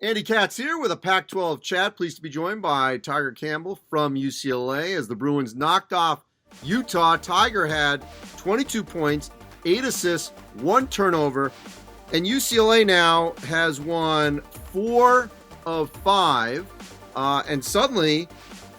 Andy Katz here with a Pac-12 chat. Pleased to be joined by Tyger Campbell from UCLA as the Bruins knocked off Utah. Tiger had 22 points, 8 assists, 1 turnover, and UCLA now has won 4 of 5, and suddenly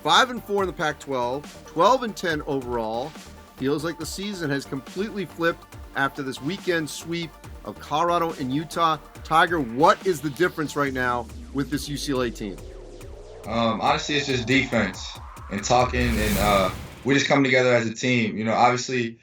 5-4 in the Pac-12, 12-10 overall. Feels like the season has completely flipped after this weekend sweep of Colorado and Utah. Tiger, what is the difference right now with this UCLA team? Honestly, it's just defense and talking, and we just come together as a team. Obviously,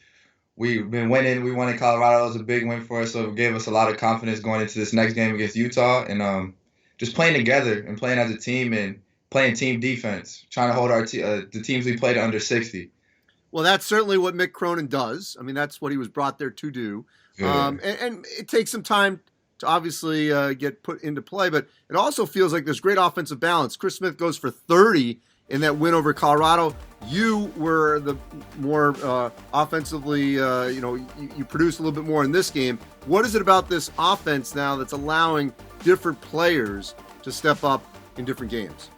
we've been winning. We won in Colorado. It was a big win for us, so it gave us a lot of confidence going into this next game against Utah. And just playing together and playing as a team and playing team defense, trying to hold the teams we play to under 60. Well, that's certainly what Mick Cronin does. I mean, that's what he was brought there to do. Yeah. And it takes some time to obviously get put into play, but it also feels like there's great offensive balance. Chris Smith goes for 30 in that win over Colorado. You were the more offensively, you produced a little bit more in this game. What is it about this offense now that's allowing different players to step up in different games?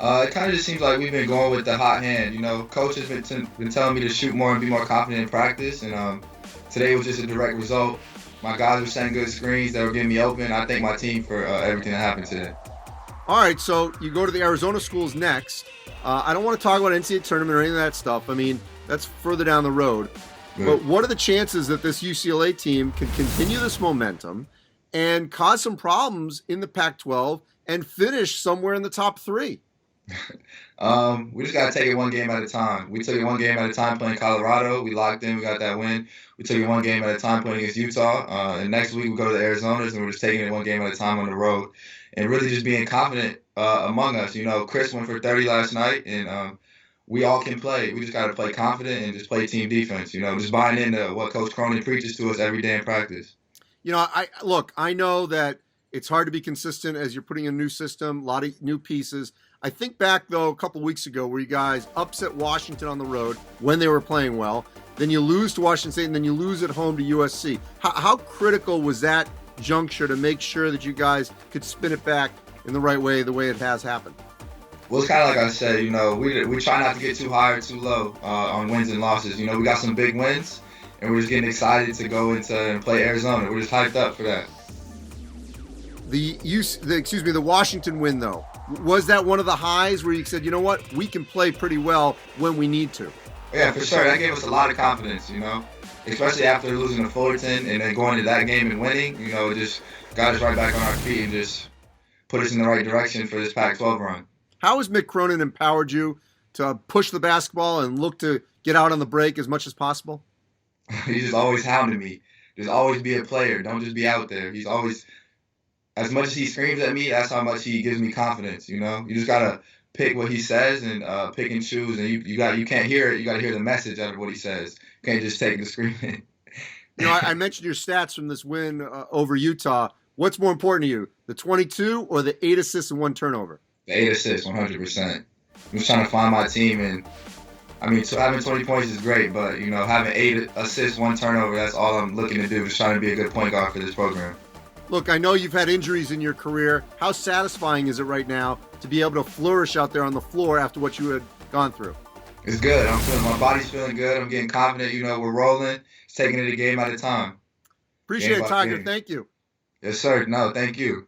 It kind of just seems like we've been going with the hot hand. Coach has been telling me to shoot more and be more confident in practice, and today was just a direct result. My guys were setting good screens that were getting me open. I thank my team for everything that happened today. All right, so you go to the Arizona schools next. I don't want to talk about NCAA tournament or any of that stuff. I mean, that's further down the road. Good. But what are the chances that this UCLA team can continue this momentum and cause some problems in the Pac-12 and finish somewhere in the top 3? We just got to take it one game at a time. We took it one game at a time playing Colorado. We locked in. We got that win. We took it one game at a time playing against Utah. And next week we go to the Arizonas, and we're just taking it one game at a time on the road. And really just being confident among us. Chris went for 30 last night, and we all can play. We just got to play confident and just play team defense. Just buying into what Coach Cronin preaches to us every day in practice. I know that it's hard to be consistent as you're putting in a new system, a lot of new pieces. I think back, though, a couple weeks ago where you guys upset Washington on the road when they were playing well. Then you lose to Washington State, and then you lose at home to USC. How critical was that juncture to make sure that you guys could spin it back in the right way, the way it has happened? Well, it's kind of like I said, we try not to get too high or too low on wins and losses. We got some big wins, and we're just getting excited to go into and play Arizona. We're just hyped up for that. The Washington win, though, was that one of the highs where you said, you know what, we can play pretty well when we need to? Yeah, for sure. That gave us a lot of confidence, especially after losing to Fullerton and then going to that game and winning. It just got us right back on our feet and just put us in the right direction for this Pac-12 run. How has Mick Cronin empowered you to push the basketball and look to get out on the break as much as possible? He's just always hounding me. Just always be a player. Don't just be out there. He's always, as much as he screams at me, that's how much he gives me confidence. You just gotta pick what he says and pick and choose. And you can't hear it. You gotta hear the message out of what he says. You can't just take the screaming. I mentioned your stats from this win over Utah. What's more important to you, the 22 or the 8 assists and 1 turnover? The 8 assists, 100%. I'm just trying to find my team, and having 20 points is great, but having 8 assists, 1 turnover, that's all I'm looking to do. Just trying to be a good point guard for this program. Look, I know you've had injuries in your career. How satisfying is it right now to be able to flourish out there on the floor after what you had gone through? It's good. My body's feeling good. I'm getting confident. We're rolling. It's taking it a game at a time. Appreciate it, Tiger. Thank you. Yes, sir. No, thank you.